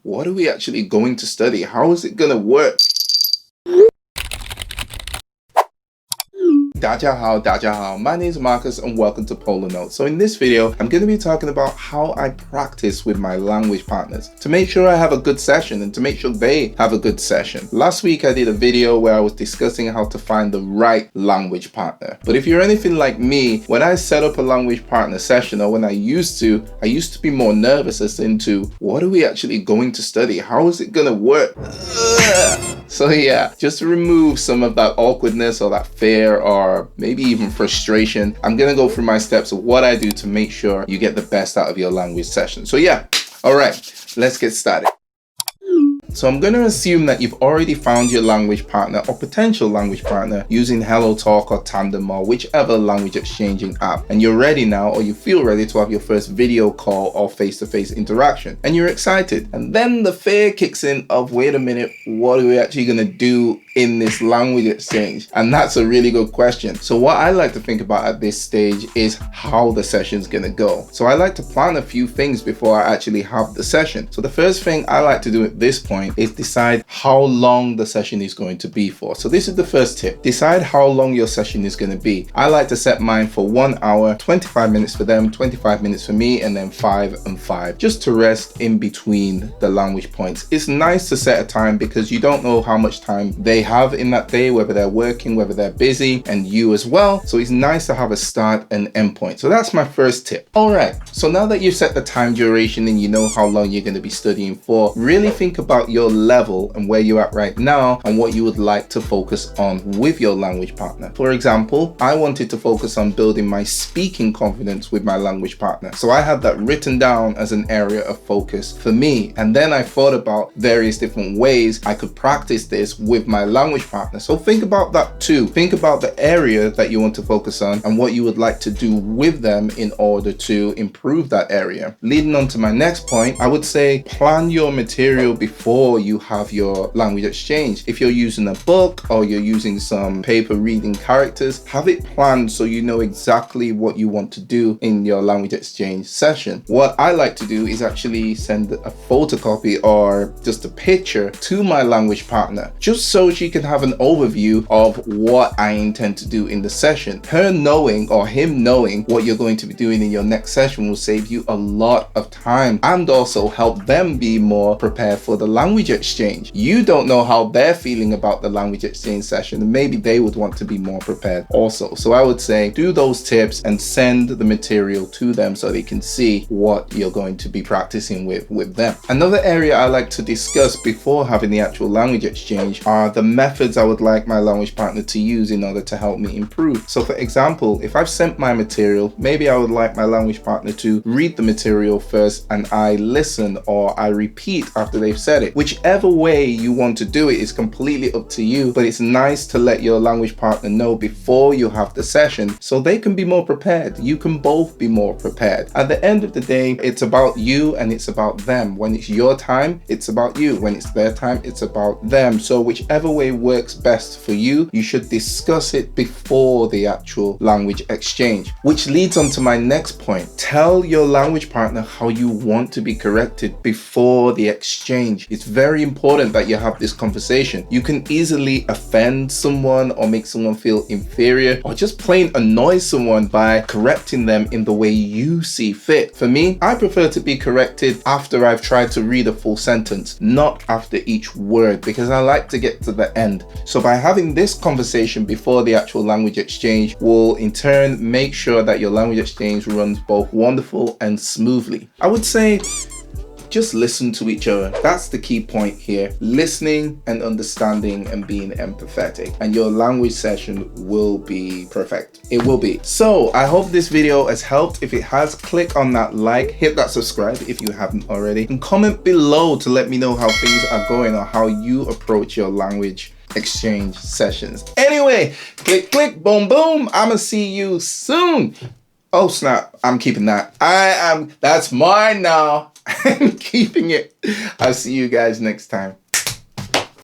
what are we actually going to study? How is it going to work? 大家好, my name is Marcus and welcome to Polar Notes. So in this video, I'm going to be talking about how I practice with my language partners to make sure I have a good session and to make sure they have a good session. Last week I did a video where I was discussing how to find the right language partner. But if you're anything like me, when I set up a language partner session, or when I used to be more nervous as into what are we actually going to study? How is it going to work? So yeah, just to remove some of that awkwardness or that fear or maybe even frustration, I'm going to go through my steps of what I do to make sure you get the best out of your language session. So yeah, all right, let's get started. So I'm going to assume that you've already found your language partner or potential language partner using HelloTalk or Tandem or whichever language exchanging app, and you're ready now, or you feel ready to have your first video call or face-to-face interaction, and you're excited. And then the fear kicks in of, wait a minute, what are we actually going to do in this language exchange? And that's a really good question. So what I like to think about at this stage is how the session's going to go. So I like to plan a few things before I actually have the session. So the first thing I like to do at this point is decide how long the session is going to be for. So this is the first tip. Decide how long your session is going to be. I like to set mine for 1 hour, 25 minutes for them, 25 minutes for me, and then 5 and 5, just to rest in between the language points. It's nice to set a time because you don't know how much time they have in that day, whether they're working, whether they're busy, and you as well. So it's nice to have a start and end point. So that's my first tip. All right, so now that you've set the time duration and you know how long you're going to be studying for, really think about your level and where you're at right now and what you would like to focus on with your language partner. For example, I wanted to focus on building my speaking confidence with my language partner. So I had that written down as an area of focus for me. And then I thought about various different ways I could practice this with my language partner. So think about that too. Think about the area that you want to focus on and what you would like to do with them in order to improve that area. Leading on to my next point, I would say plan your material before you have your language exchange. If you're using a book or you're using some paper reading characters, have it planned so you know exactly what you want to do in your language exchange session. What I like to do is actually send a photocopy or just a picture to my language partner, just so she can have an overview of what I intend to do in the session. Her knowing or him knowing what you're going to be doing in your next session will save you a lot of time and also help them be more prepared for the language exchange. You don't know how they're feeling about the language exchange session, and maybe they would want to be more prepared also. So I would say do those tips and send the material to them so they can see what you're going to be practicing with them. Another area I like to discuss before having the actual language exchange are the methods I would like my language partner to use in order to help me improve. So for example, if I've sent my material, maybe I would like my language partner to read the material first and I listen or I repeat after they've said it. Whichever way you want to do it is completely up to you, but it's nice to let your language partner know before you have the session so they can be more prepared. You can both be more prepared. At the end of the day, it's about you and it's about them. When it's your time, it's about you. When it's their time, it's about them. So whichever way works best for you, you should discuss it before the actual language exchange. Which leads on to my next point. Tell your language partner how you want to be corrected before the exchange. It's very important that you have this conversation. You can easily offend someone or make someone feel inferior or just plain annoy someone by correcting them in the way you see fit. For me, I prefer to be corrected after I've tried to read a full sentence, not after each word, because I like to get to the end. So by having this conversation before the actual language exchange will in turn make sure that your language exchange runs both wonderful and smoothly. I would say just listen to each other. That's the key point here. Listening and understanding and being empathetic, and your language session will be perfect. It will be. So I hope this video has helped. If it has, click on that like, hit that subscribe if you haven't already, and comment below to let me know how things are going or how you approach your language exchange sessions. Anyway, click, click, boom, boom. I'ma see you soon. Oh snap, I'm keeping that. That's mine now. I'm keeping it. I'll see you guys next time.